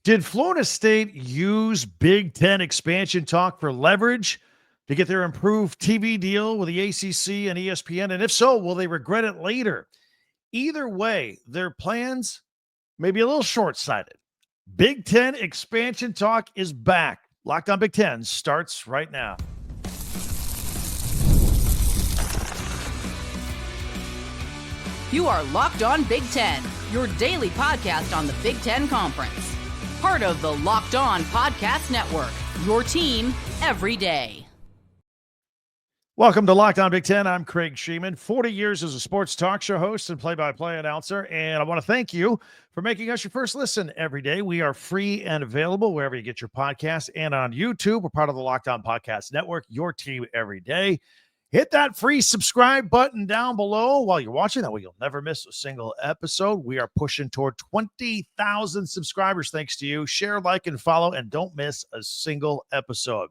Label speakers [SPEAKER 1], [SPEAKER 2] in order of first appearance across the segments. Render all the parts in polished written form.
[SPEAKER 1] Did Florida State use Big Ten expansion talk for leverage to get their improved TV deal with the ACC and ESPN? And if so, will they regret it later? Either way, their plans may be a little short-sighted. Big Ten expansion talk is back. Locked on Big Ten starts right now.
[SPEAKER 2] You are Locked On Big Ten, your daily podcast on the Big Ten Conference. Part of the Locked On Podcast Network, your team every day.
[SPEAKER 1] Welcome to Locked On Big Ten. I'm Craig Sheeman, 40 years as a sports talk show host and play-by-play announcer, and I want to thank you for making us your first listen every day. We are free and available wherever you get your podcasts and on YouTube. We're part of the Locked On Podcast Network, your team every day. Hit that free subscribe button down below while you're watching. That way you'll never miss a single episode. We are pushing toward 20,000 subscribers thanks to you. Share, like, and follow, and don't miss a single episode.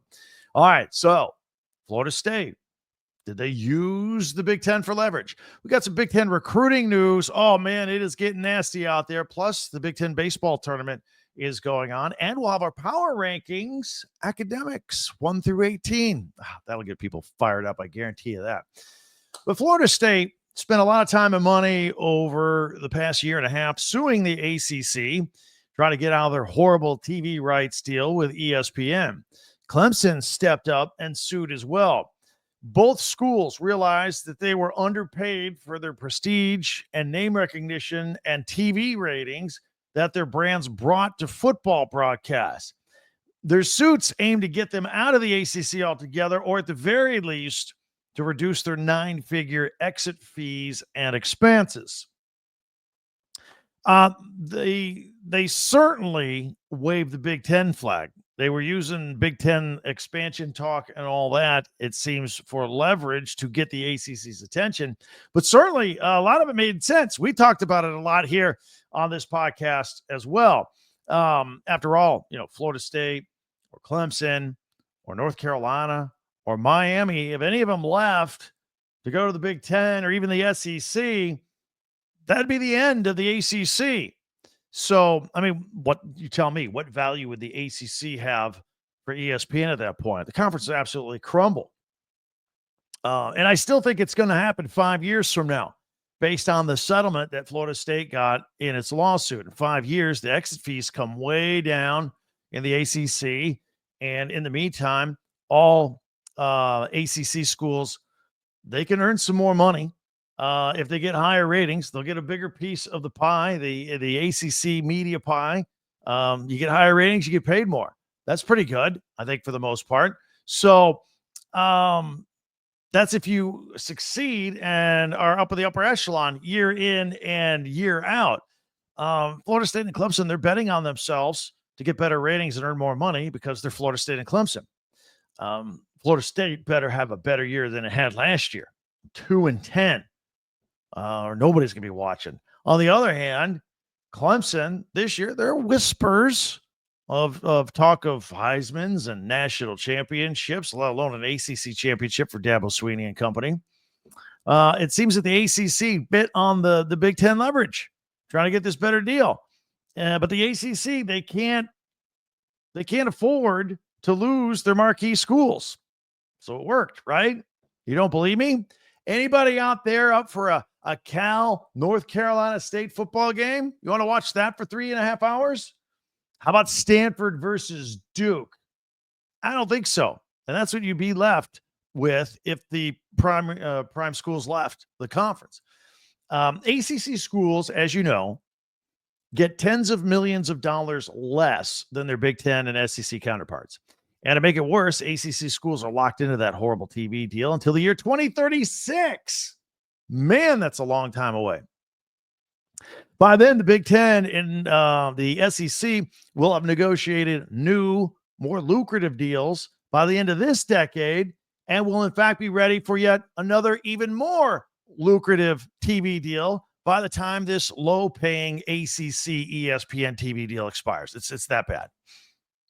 [SPEAKER 1] All right, so Florida State. Did they use the Big Ten for leverage? We got some Big Ten recruiting news. Oh, man, it is getting nasty out there. Plus, the Big Ten baseball tournament is going on. And we'll have our power rankings, academics, 1 through 18. That'll get people fired up. I guarantee you that. But Florida State spent a lot of time and money over the past year and a half suing the ACC, trying to get out of their horrible TV rights deal with ESPN. Clemson stepped up and sued as well. Both schools realized that they were underpaid for their prestige and name recognition and TV ratings that their brands brought to football broadcasts. Their suits aim to get them out of the ACC altogether, or at the very least, to reduce their 9-figure exit fees and expenses. They certainly waved the Big Ten flag. They were using Big Ten expansion talk and all that, it seems, for leverage to get the ACC's attention. But certainly, a lot of it made sense. We talked about it a lot here on this podcast as well. After all, Florida State or Clemson or North Carolina or Miami, if any of them left to go to the Big Ten or even the SEC, that'd be the end of the ACC. So, I mean, what you tell me, what value would the ACC have for ESPN at that point? The conference would absolutely crumble. And I still think it's going to happen 5 years from now, based on the settlement that Florida State got in its lawsuit. In 5 years, the exit fees come way down in the ACC. And in the meantime, all ACC schools, they can earn some more money. If they get higher ratings, they'll get a bigger piece of the pie, the ACC media pie. You get higher ratings, you get paid more. That's pretty good, I think, for the most part. So that's if you succeed and are up in the upper echelon year in and year out. Florida State and Clemson, they're betting on themselves to get better ratings and earn more money because they're Florida State and Clemson. Florida State better have a better year than it had last year, 2-10. Or nobody's going to be watching. On the other hand, Clemson this year, there are whispers of talk of Heismans and national championships, let alone an ACC championship for Dabo Swinney and company. It seems that the ACC bit on the Big Ten leverage, trying to get this better deal. But the ACC, they can't afford to lose their marquee schools. So it worked, right? You don't believe me? Anybody out there up for a Cal North Carolina State football game? You want to watch that for 3.5 hours? How about Stanford versus Duke? I don't think so. And that's what you'd be left with if the prime schools left the conference. ACC schools, as you know, get tens of millions of dollars less than their Big Ten and SEC counterparts. And to make it worse, ACC schools are locked into that horrible TV deal until the year 2036. Man, that's a long time away. By then, the Big Ten and the SEC will have negotiated new, more lucrative deals by the end of this decade and will, in fact, be ready for yet another even more lucrative TV deal by the time this low-paying ACC ESPN TV deal expires. It's that bad.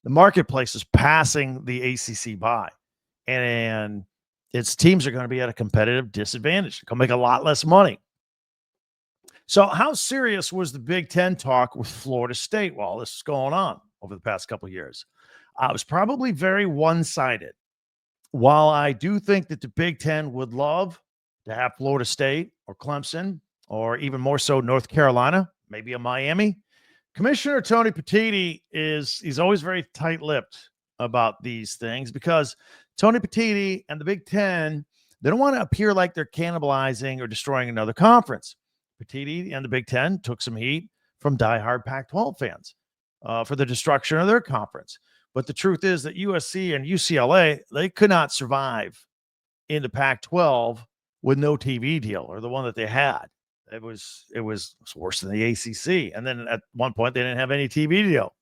[SPEAKER 1] The marketplace is passing the ACC by, and its teams are going to be at a competitive disadvantage. They're going to make a lot less money. So how serious was the Big Ten talk with Florida State while this is going on? over the past couple of years. It was probably very one-sided. While I do think that the Big Ten would love to have Florida State or Clemson, or even more so North Carolina, maybe a Miami, Commissioner Tony Petitti he's always very tight-lipped about these things because Tony Petitti and the Big Ten, they don't want to appear like they're cannibalizing or destroying another conference. Petitti and the Big Ten took some heat from diehard Pac-12 fans for the destruction of their conference. But the truth is that USC and UCLA, they could not survive in the Pac-12 with no TV deal, or the one that they had. It was worse than the ACC. And then at one point, they didn't have any TV deal.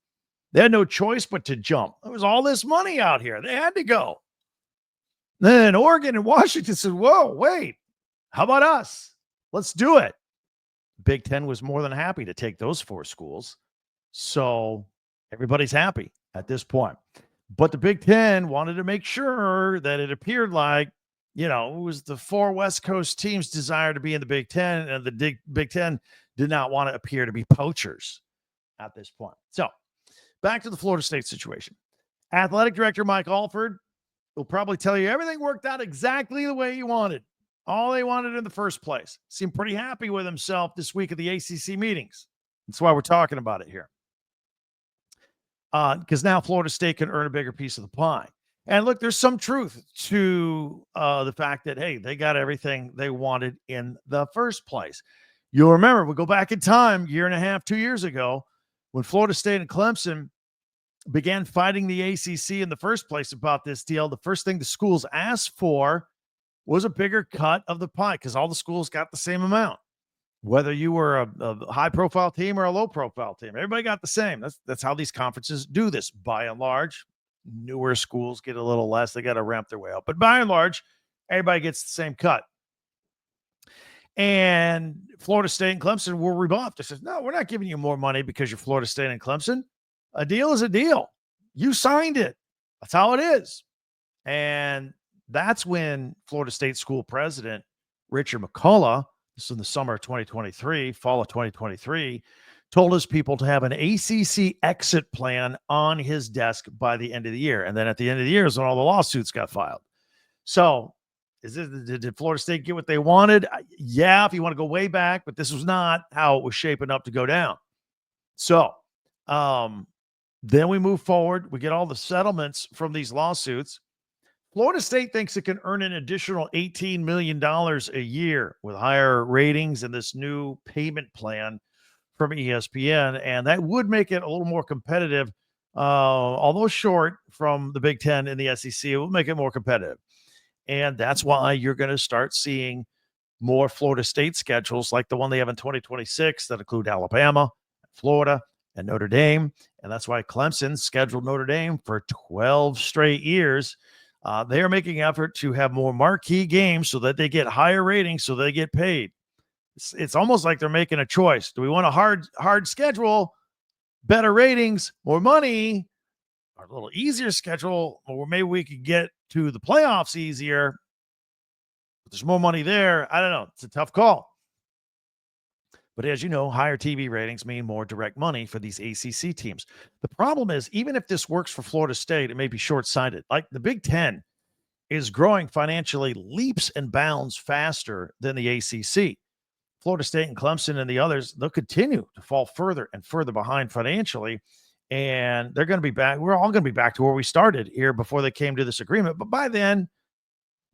[SPEAKER 1] They had no choice but to jump. There was all this money out here. They had to go. Then Oregon and Washington said, whoa, wait, how about us? Let's do it. Big Ten was more than happy to take those 4 schools. So everybody's happy at this point. But the Big Ten wanted to make sure that it appeared like, it was the 4 West Coast teams' desire to be in the Big Ten, and the Big Ten did not want to appear to be poachers at this point. So back to the Florida State situation. Athletic director Mike Alford will probably tell you everything worked out exactly the way he wanted. All they wanted in the first place. Seemed pretty happy with himself this week at the ACC meetings. That's why we're talking about it here. Because now Florida State can earn a bigger piece of the pie. And look, there's some truth to the fact that, hey, they got everything they wanted in the first place. You'll remember, we go back in time, 1.5, 2 years ago, when Florida State and Clemson began fighting the ACC in the first place about this deal. The first thing the schools asked for was a bigger cut of the pie because all the schools got the same amount. Whether you were a high-profile team or a low-profile team, everybody got the same. That's how these conferences do this, by and large. Newer schools get a little less. They got to ramp their way up. But by and large, everybody gets the same cut. And Florida State and Clemson were rebuffed. They said, no, we're not giving you more money because you're Florida State and Clemson. A deal is a deal. You signed it. That's how it is. And that's when Florida State school president Richard McCullough, this is in the summer of 2023, fall of 2023, told his people to have an ACC exit plan on his desk by the end of the year. And then at the end of the year is when all the lawsuits got filed. So did Florida State get what they wanted? Yeah, if you want to go way back, but this was not how it was shaping up to go down. So then we move forward. We get all the settlements from these lawsuits. Florida State thinks it can earn an additional $18 million a year with higher ratings and this new payment plan from ESPN, and that would make it a little more competitive, although short from the Big Ten and the SEC. It will make it more competitive, and that's why you're going to start seeing more Florida State schedules like the one they have in 2026 that include Alabama, Florida, and Notre Dame, and that's why Clemson scheduled Notre Dame for 12 straight years. They are making effort to have more marquee games so that they get higher ratings so they get paid. It's almost like they're making a choice. Do we want a hard schedule, better ratings, more money, or a little easier schedule, or maybe we could get to the playoffs easier? But there's more money there. I don't know. It's a tough call. But as you know, higher TV ratings mean more direct money for these ACC teams. The problem is, even if this works for Florida State, it may be short-sighted. Like the Big Ten is growing financially leaps and bounds faster than the ACC. Florida State and Clemson and the others, they'll continue to fall further and further behind financially, and they're going to be back. We're all going to be back to where we started here before they came to this agreement. But by then,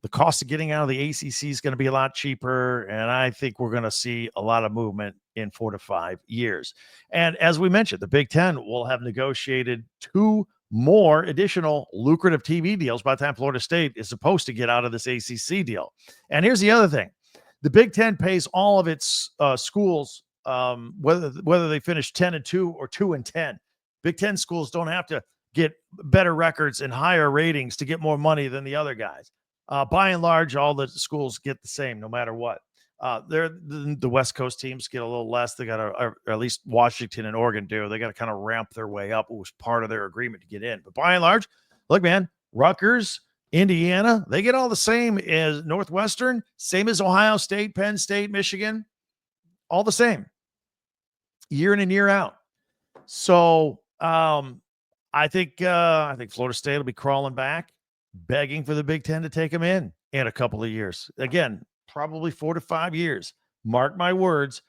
[SPEAKER 1] the cost of getting out of the ACC is going to be a lot cheaper, and I think we're going to see a lot of movement in 4 to 5 years. And as we mentioned, the Big Ten will have negotiated 2 more additional lucrative TV deals by the time Florida State is supposed to get out of this ACC deal. And here's the other thing. The Big Ten pays all of its schools, whether they finish 10-2 or 2-10. Big Ten schools don't have to get better records and higher ratings to get more money than the other guys. By and large, all the schools get the same, no matter what. The West Coast teams get a little less. They got to, or at least Washington and Oregon do. They got to kind of ramp their way up. It was part of their agreement to get in. But by and large, look, man, Rutgers, Indiana, they get all the same as Northwestern, same as Ohio State, Penn State, Michigan, all the same, year in and year out. So I think Florida State will be crawling back, begging for the Big Ten to take them in a couple of years. Again, probably 4 to 5 years. Mark my words.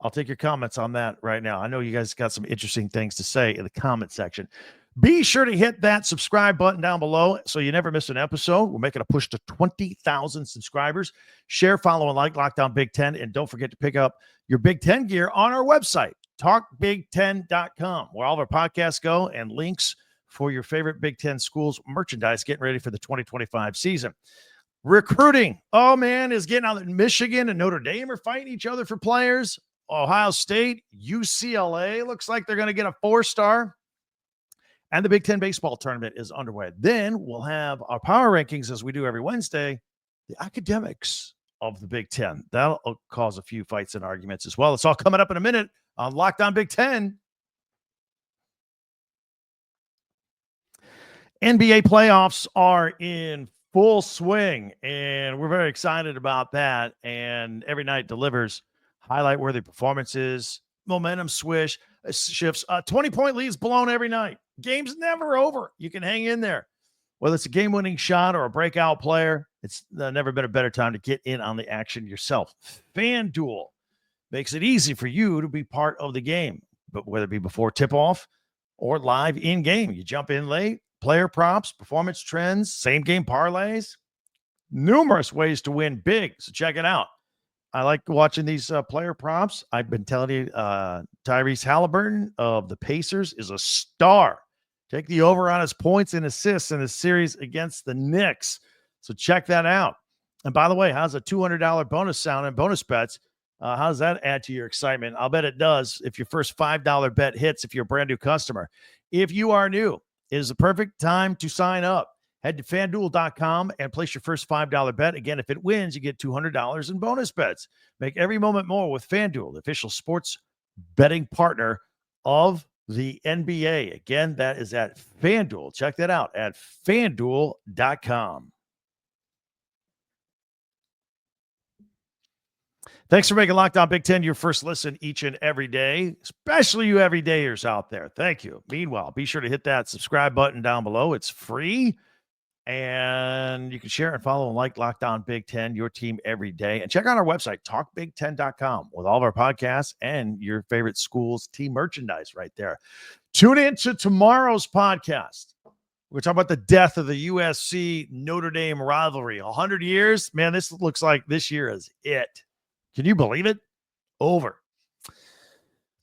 [SPEAKER 1] I'll take your comments on that right now. I know you guys got some interesting things to say in the comment section. Be sure to hit that subscribe button down below so you never miss an episode. We're making a push to 20,000 subscribers. Share, follow, and like Locked On Big Ten. And don't forget to pick up your Big Ten gear on our website, talkbig10.com, where all of our podcasts go and links for your favorite Big Ten schools merchandise getting ready for the 2025 season. Recruiting. Oh, man, is getting out. Michigan and Notre Dame are fighting each other for players. Ohio State, UCLA looks like they're going to get a 4-star. And the Big Ten baseball tournament is underway. Then we'll have our power rankings, as we do every Wednesday, the academics of the Big Ten. That'll cause a few fights and arguments as well. It's all coming up in a minute on Locked On Big Ten. NBA playoffs are in full swing, and we're very excited about that. And every night delivers highlight-worthy performances, momentum shifts, 20-point leads blown every night. Game's never over. You can hang in there. Whether it's a game-winning shot or a breakout player, it's never been a better time to get in on the action yourself. FanDuel makes it easy for you to be part of the game, but whether it be before tip-off or live in-game. You jump in late, player props, performance trends, same-game parlays, numerous ways to win big, so check it out. I like watching these player props. I've been telling you, Tyrese Halliburton of the Pacers is a star. Take the over on his points and assists in his series against the Knicks. So check that out. And by the way, how's a $200 bonus sound and bonus bets? How does that add to your excitement? I'll bet it does if your first $5 bet hits if you're a brand new customer. If you are new, it is the perfect time to sign up. Head to FanDuel.com and place your first $5 bet. Again, if it wins, you get $200 in bonus bets. Make every moment more with FanDuel, the official sports betting partner of the NBA. Again, that is at FanDuel. Check that out at FanDuel.com. Thanks for making Locked On Big Ten your first listen each and every day, especially you everydayers out there. Thank you. Meanwhile, be sure to hit that subscribe button down below. It's free. And you can share and follow and like Locked On Big Ten, your team every day. And check out our website, talkbig10.com, with all of our podcasts and your favorite schools' team merchandise right there. Tune in to tomorrow's podcast. We're talking about the death of the USC Notre Dame rivalry. 100 years? Man, this looks like this year is it. Can you believe it? Over.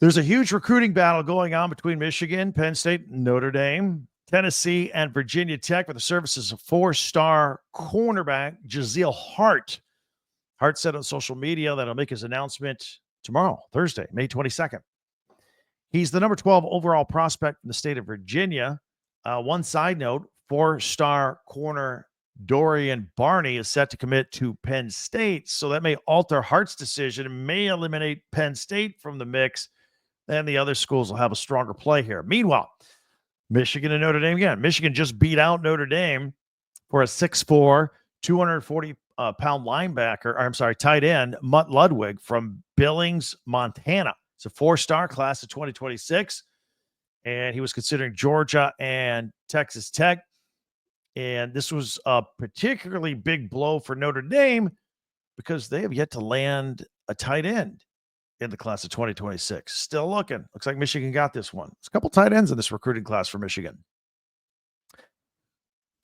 [SPEAKER 1] There's a huge recruiting battle going on between Michigan, Penn State, and Notre Dame. Tennessee and Virginia Tech with the services of 4-star cornerback Jaziel Hart. Hart said on social media that he'll make his announcement tomorrow, Thursday, May 22nd. He's the number 12 overall prospect from the state of Virginia. One side note, 4-star corner Dorian Barney is set to commit to Penn State, so that may alter Hart's decision and may eliminate Penn State from the mix, and the other schools will have a stronger play here. Meanwhile, Michigan and Notre Dame again. Michigan just beat out Notre Dame for a 6'4", 240-pound tight end, Mutt Ludwig from Billings, Montana. It's a 4-star class of 2026, and he was considering Georgia and Texas Tech. And this was a particularly big blow for Notre Dame because they have yet to land a tight end in the class of 2026. Still looking. Looks like Michigan got this one. There's a couple tight ends in this recruiting class for Michigan.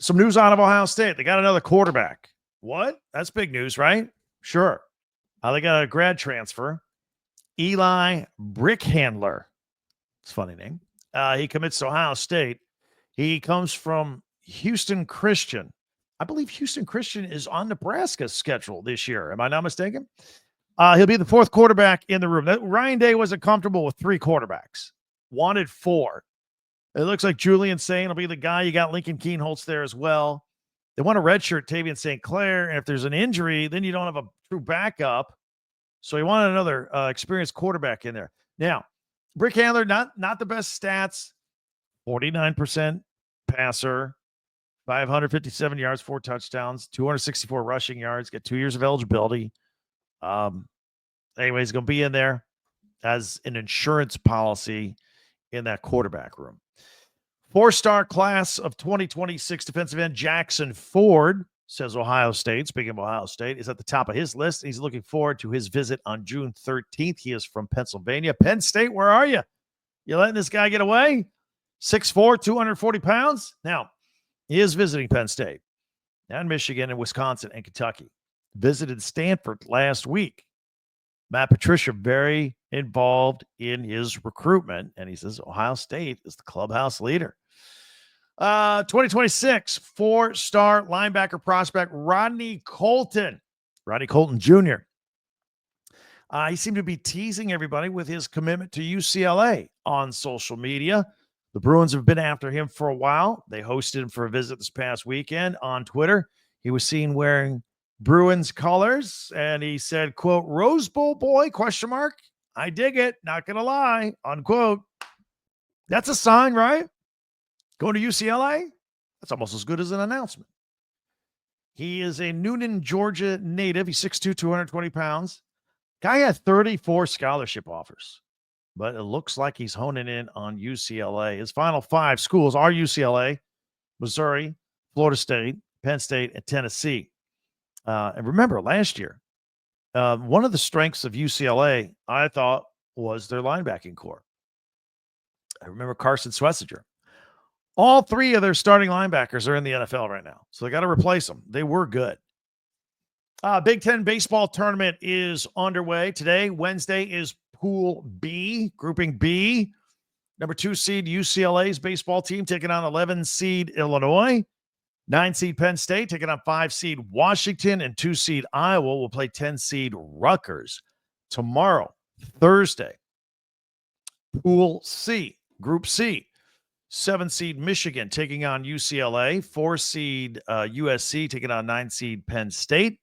[SPEAKER 1] Some news out of Ohio State. They got another quarterback. What? That's big news, right? Sure. They got a grad transfer. Eli Brickhandler. It's a funny name. He commits to Ohio State. He comes from Houston Christian. I believe Houston Christian is on Nebraska's schedule this year. Am I not mistaken? He'll be the 4th quarterback in the room. Ryan Day wasn't comfortable with 3 quarterbacks. Wanted 4. It looks like Julian Sain will be the guy. You got Lincoln Keenholz there as well. They want to redshirt Tavian St. Clair, and if there's an injury, then you don't have a true backup. So he wanted another experienced quarterback in there. Now, Brickhandler, not the best stats. 49% passer, 557 yards, 4 touchdowns, 264 rushing yards, got 2 years of eligibility. Anyway, he's going to be in there as an insurance policy in that quarterback room. 4-star class of 2026 defensive end Jackson Ford, says Ohio State. Speaking of Ohio State, is at the top of his list. He's looking forward to his visit on June 13th. He is from Pennsylvania. Penn State, where are you? You letting this guy get away? 6'4", 240 pounds? Now, he is visiting Penn State and Michigan and Wisconsin and Kentucky. Visited Stanford last week. Matt Patricia very involved in his recruitment, and he says Ohio State is the clubhouse leader. 2026 4-star linebacker prospect Rodney Colton Jr. He seemed to be teasing everybody with his commitment to UCLA on social media. The Bruins have been after him for a while. They hosted him for a visit this past weekend on Twitter. He was seen wearing Bruins colors, and he said, quote, Rose Bowl boy, question mark. I dig it, not going to lie, unquote. That's a sign, right? Going to UCLA? That's almost as good as an announcement. He is a Noonan, Georgia native. He's 6'2", 220 pounds. Guy had 34 scholarship offers, but it looks like he's honing in on UCLA. His final 5 schools are UCLA, Missouri, Florida State, Penn State, and Tennessee. And remember, last year, one of the strengths of UCLA, I thought, was their linebacking core. I remember Carson Swessiger. All 3 of their starting linebackers are in the NFL right now, so they got to replace them. They were good. Big Ten baseball tournament is underway today. Wednesday is Pool B, Grouping B. Number 2 seed UCLA's baseball team taking on 11 seed Illinois. 9 seed Penn State taking on 5 seed Washington, and 2 seed Iowa will play 10 seed Rutgers tomorrow, Thursday. Pool C, Group C. 7 seed Michigan taking on UCLA. 4 seed USC taking on 9 seed Penn State.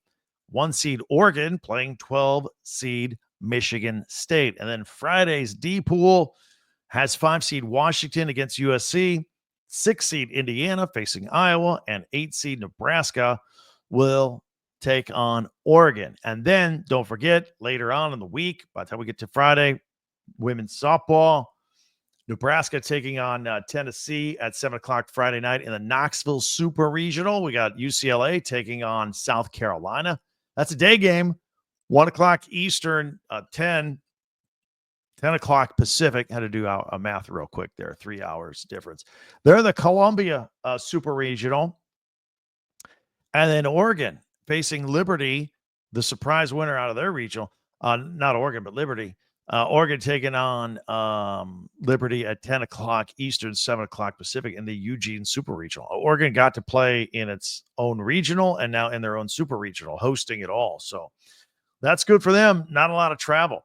[SPEAKER 1] 1 seed Oregon playing 12 seed Michigan State. And then Friday's D pool has 5 seed Washington against USC. 6 seed Indiana facing Iowa, and 8 seed Nebraska will take on Oregon. And then don't forget, later on in the week, by the time we get to Friday, women's softball, Nebraska taking on Tennessee at 7 o'clock Friday night in the Knoxville Super Regional. We got UCLA taking on South Carolina. That's a day game, 1 o'clock Eastern, 10 o'clock Pacific. Had to do a math real quick there, 3 hours difference. They're in the Columbia Super Regional. And then Oregon facing Liberty, the surprise winner out of their regional. Not Oregon, but Liberty. Oregon taking on Liberty at 10 o'clock Eastern, 7 o'clock Pacific in the Eugene Super Regional. Oregon got to play in its own regional and now in their own Super Regional, hosting it all. So that's good for them. Not a lot of travel.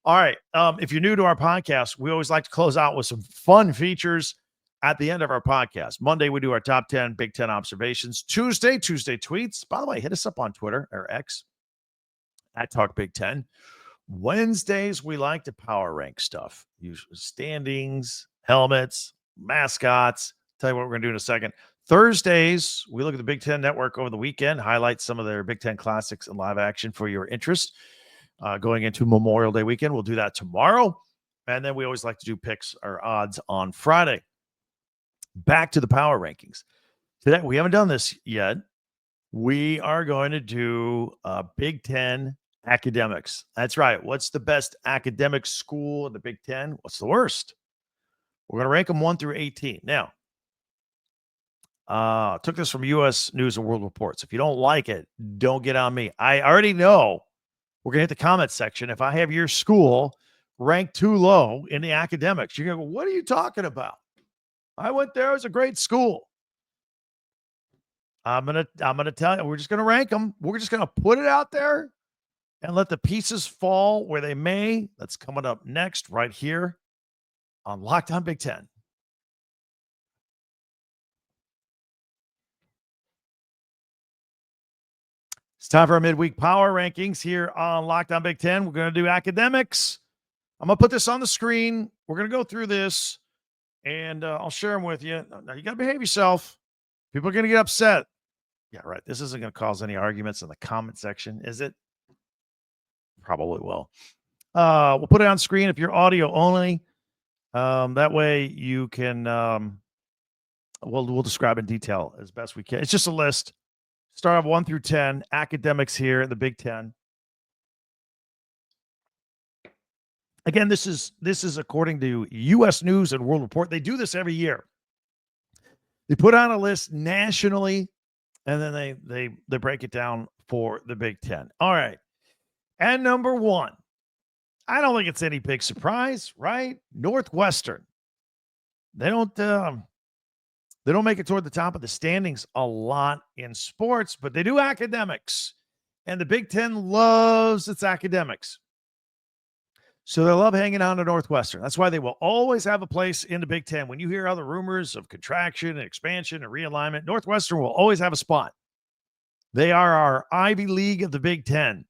[SPEAKER 1] All right. If you're new to our podcast, we always like to close out with some fun features at the end of our podcast. Monday, we do our top 10 Big Ten observations. Tuesday tweets. By the way, hit us up on Twitter or X at Talk Big Ten. Wednesdays, we like to power rank stuff. Usually standings, helmets, mascots. Tell you what we're going to do in a second. Thursdays, we look at the Big Ten Network over the weekend, highlight some of their Big Ten classics and live action for your interest. Going into Memorial Day weekend, we'll do that tomorrow. And then we always like to do picks or odds on Friday. Back to the power rankings. Today, we haven't done this yet. We are going to do Big Ten academics. That's right. What's the best academic school in the Big Ten? What's the worst? We're going to rank them 1 through 18. Now, took this from U.S. News and World Reports. If you don't like it, don't get on me. I already know we're going to hit the comment section. If I have your school ranked too low in the academics, you're going to go, what are you talking about? I went there. It was a great school. I'm going to tell you, we're just going to rank them. We're just going to put it out there and let the pieces fall where they may. That's coming up next right here on Locked On Big Ten. It's time for our midweek power rankings here on Locked On Big Ten. We're going to do academics. I'm going to put this on the screen. We're going to go through this, and I'll share them with you. Now, you got to behave yourself. People are going to get upset. Yeah, right. This isn't going to cause any arguments in the comment section, is it? Probably will. We'll put it on screen if you're audio only. That way you can We'll describe in detail as best we can. It's just a list. Start off 1 through 10. Academics here in the Big Ten. Again, this is according to U.S. News and World Report. They do this every year. They put on a list nationally, and then they break it down for the Big Ten. All right. And number 1, I don't think it's any big surprise, right? Northwestern. They don't make it toward the top of the standings a lot in sports, but they do academics. And the Big Ten loves its academics. So they love hanging on to Northwestern. That's why they will always have a place in the Big Ten. When you hear other rumors of contraction and expansion and realignment, Northwestern will always have a spot. They are our Ivy League of the Big Ten.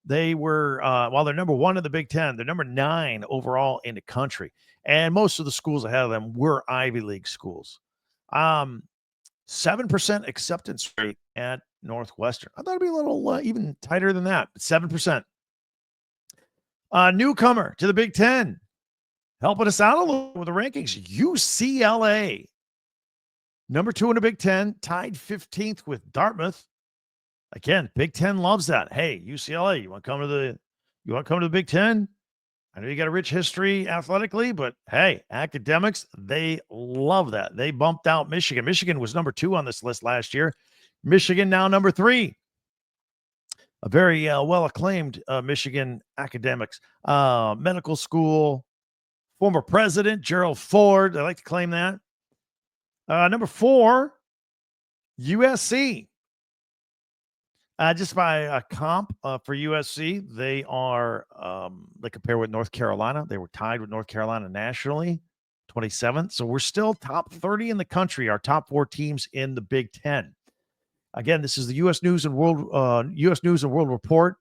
[SPEAKER 1] They were, while they're number 1 in the Big Ten, they're number 9 overall in the country. And most of the schools ahead of them were Ivy League schools. 7% acceptance rate at Northwestern. I thought it'd be a little even tighter than that, but 7%. Newcomer to the Big Ten, helping us out a little with the rankings. UCLA, number 2 in the Big Ten, tied 15th with Dartmouth. Again, Big Ten loves that. Hey, UCLA, you want to come to the Big Ten? I know you got a rich history athletically, but hey, academics, they love that. They bumped out Michigan. Michigan was number 2 on this list last year. Michigan now number 3. A very well-acclaimed Michigan academics. Medical school, former president, Gerald Ford. I like to claim that. Number 4, USC. Just by a comp for USC, they compare with North Carolina. They were tied with North Carolina nationally, 27th. So we're still top 30 in the country, our top 4 teams in the Big Ten. Again, this is the U.S. News and World Report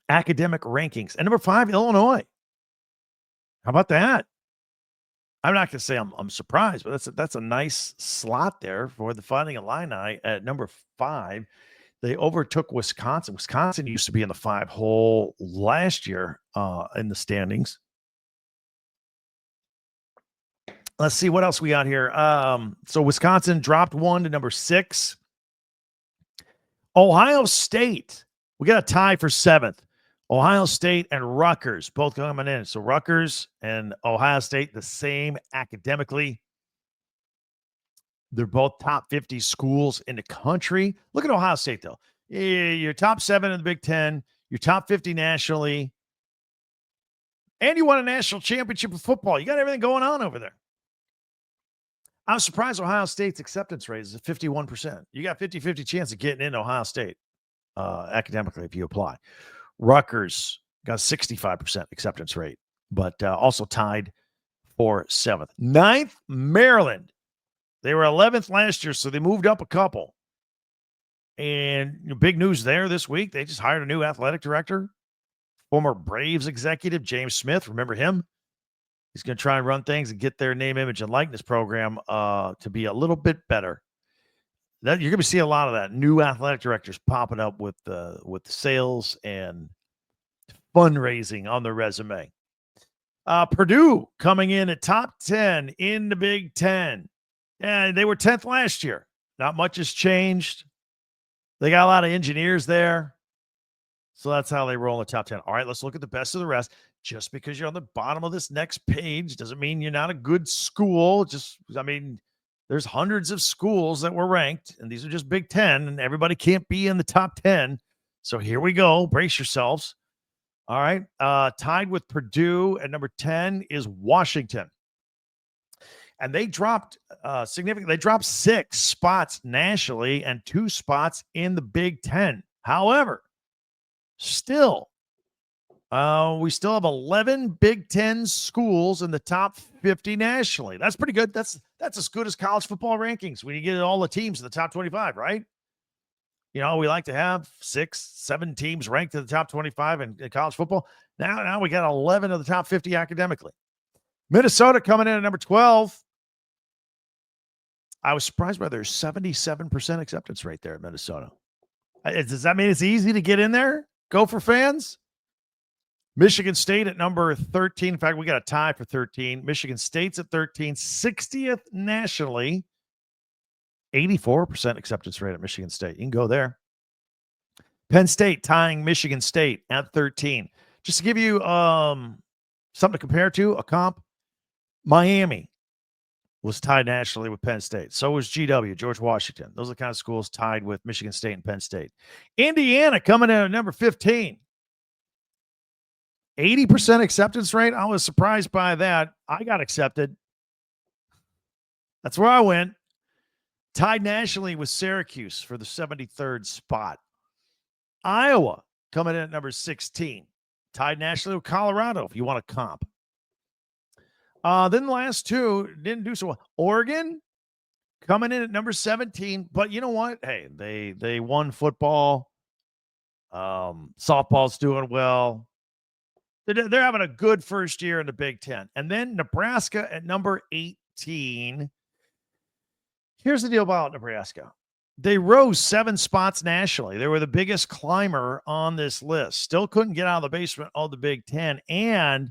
[SPEAKER 1] academic rankings. And number 5, Illinois. How about that? I'm not going to say I'm surprised, but that's a nice slot there for the Fighting Illini at number 5. They overtook Wisconsin. Wisconsin used to be in the 5 hole last year in the standings. Let's see what else we got here. So Wisconsin dropped 1 to number 6. Ohio State, we got a tie for 7th. Ohio State and Rutgers both coming in. So Rutgers and Ohio State, the same academically. They're both top 50 schools in the country. Look at Ohio State, though. You're top 7 in the Big Ten. You're top 50 nationally. And you won a national championship of football. You got everything going on over there. I'm surprised Ohio State's acceptance rate is at 51%. You got 50-50 chance of getting into Ohio State academically if you apply. Rutgers got a 65% acceptance rate, but also tied for 7th. 9th, Maryland. They were 11th last year, so they moved up a couple. And big news there this week. They just hired a new athletic director, former Braves executive, James Smith. Remember him? He's going to try and run things and get their name, image, and likeness program to be a little bit better. That you're going to see a lot of that. New athletic directors popping up with sales and fundraising on their resume. Purdue coming in at top 10 in the Big Ten. And they were 10th last year. Not much has changed. They got a lot of engineers there. So that's how they roll in the top 10. All right, let's look at the best of the rest. Just because you're on the bottom of this next page doesn't mean you're not a good school. There's hundreds of schools that were ranked, and these are just Big Ten, and everybody can't be in the top 10. So here we go. Brace yourselves. All right. Tied with Purdue at number 10 is Washington. And they dropped significantly. They dropped 6 spots nationally and 2 spots in the Big Ten. However, still, we still have 11 Big Ten schools in the top 50 nationally. That's pretty good. That's as good as college football rankings when you get all the teams in the top 25, right? You know, we like to have 6, 7 teams ranked in the top 25 in college football. Now we got 11 of the top 50 academically. Minnesota coming in at number 12. I was surprised by their 77% acceptance rate there at Minnesota. Does that mean it's easy to get in there? Gopher fans? Michigan State at number 13. In fact, we got a tie for 13. Michigan State's at 13, 60th nationally. 84% acceptance rate at Michigan State. You can go there. Penn State tying Michigan State at 13. Just to give you something to compare to, a comp, Miami was tied nationally with Penn State. So was GW, George Washington. Those are the kind of schools tied with Michigan State and Penn State. Indiana coming in at number 15. 80% acceptance rate. I was surprised by that. I got accepted. That's where I went. Tied nationally with Syracuse for the 73rd spot. Iowa coming in at number 16. Tied nationally with Colorado if you want a comp. Then the last two didn't do so well. Oregon coming in at number 17. But you know what? Hey, they won football. Softball's doing well. They're having a good first year in the Big Ten. And then Nebraska at number 18. Here's the deal about Nebraska. They rose 7 spots nationally. They were the biggest climber on this list. Still couldn't get out of the basement of the Big Ten. And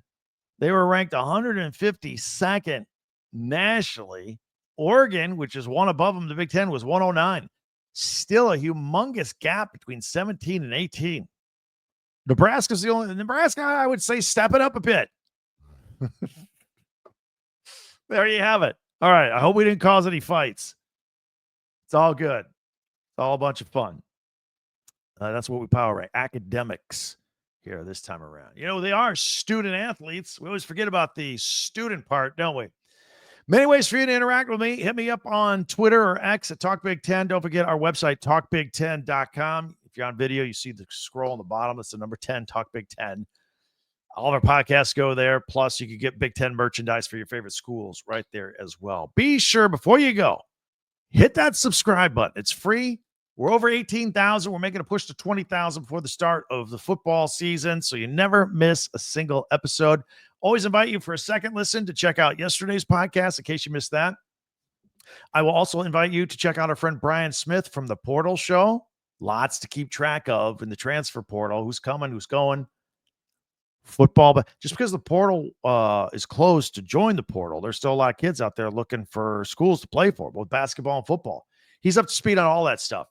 [SPEAKER 1] they were ranked 152nd nationally. Oregon, which is one above them, the Big Ten, was 109. Still a humongous gap between 17 and 18. Nebraska's the only Nebraska, I would say, step it up a bit. There you have it. All right. I hope we didn't cause any fights. It's all good. It's all a bunch of fun. That's what we power rank. Academics here this time around. You know, they are student athletes. We always forget about the student part, don't we? Many ways for you to interact with me. Hit me up on Twitter or X at TalkBig10. Don't forget our website, talkbig10.com. If you're on video, you see the scroll on the bottom. That's the number 10, Talk Big 10. All of our podcasts go there. Plus, you can get Big 10 merchandise for your favorite schools right there as well. Be sure, before you go, hit that subscribe button. It's free. We're over 18,000. We're making a push to 20,000 before the start of the football season, so you never miss a single episode. Always invite you for a second listen to check out yesterday's podcast in case you missed that. I will also invite you to check out our friend Brian Smith from the Portal Show. Lots to keep track of in the transfer portal. Who's coming, who's going. Football. But just because the portal is closed to join the portal, there's still a lot of kids out there looking for schools to play for, both basketball and football. He's up to speed on all that stuff.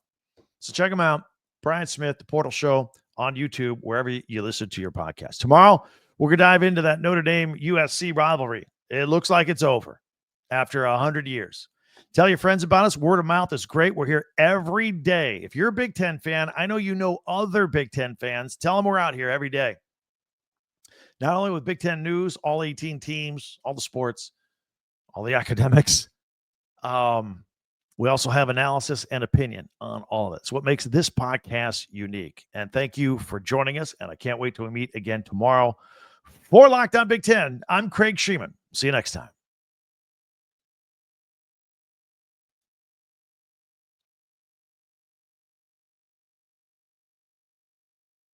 [SPEAKER 1] So check him out. Brian Smith, the Portal Show on YouTube, wherever you listen to your podcast. Tomorrow, we're going to dive into that Notre Dame USC rivalry. It looks like it's over after 100 years. Tell your friends about us. Word of mouth is great. We're here every day. If you're a Big Ten fan, I know you know other Big Ten fans. Tell them we're out here every day. Not only with Big Ten news, all 18 teams, all the sports, all the academics. We also have analysis and opinion on all of it. It's what makes this podcast unique. And thank you for joining us. And I can't wait till we meet again tomorrow for Locked On Big Ten. I'm Craig Sheeman. See you next time.